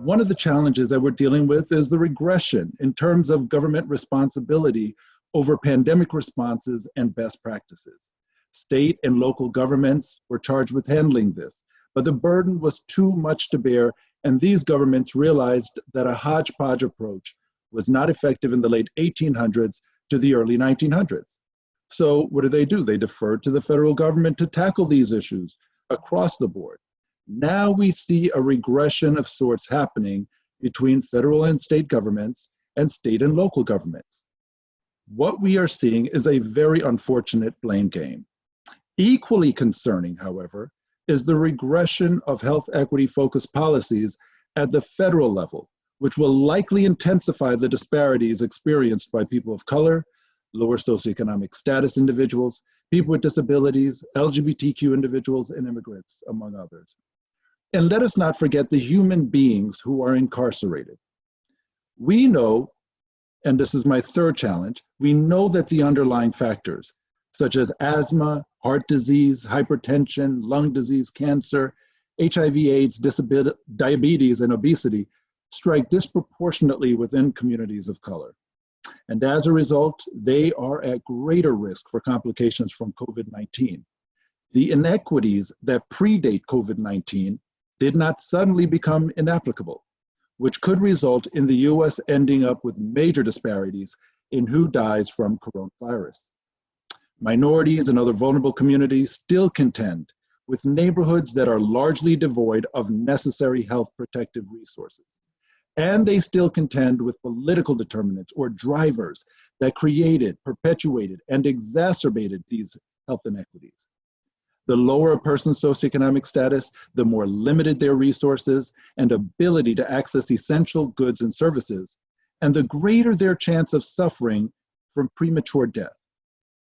One of the challenges that we're dealing with is the regression in terms of government responsibility over pandemic responses and best practices. State and local governments were charged with handling this, but the burden was too much to bear, and these governments realized that a hodgepodge approach was not effective in the late 1800s to the early 1900s. So what do? They deferred to the federal government to tackle these issues across the board. Now we see a regression of sorts happening between federal and state governments and state and local governments. What we are seeing is a very unfortunate blame game. Equally concerning, however, is the regression of health equity-focused policies at the federal level, which will likely intensify the disparities experienced by people of color, lower socioeconomic status individuals, people with disabilities, LGBTQ individuals, and immigrants, among others. And let us not forget the human beings who are incarcerated. We know, and this is my third challenge, we know that the underlying factors, such as asthma, heart disease, hypertension, lung disease, cancer, HIV/AIDS, diabetes, and obesity, strike disproportionately within communities of color. And as a result, they are at greater risk for complications from COVID-19. The inequities that predate COVID-19 did not suddenly become inapplicable, which could result in the US ending up with major disparities in who dies from coronavirus. Minorities and other vulnerable communities still contend with neighborhoods that are largely devoid of necessary health protective resources. And they still contend with political determinants or drivers that created, perpetuated, and exacerbated these health inequities. The lower a person's socioeconomic status, the more limited their resources and ability to access essential goods and services, and the greater their chance of suffering from premature death.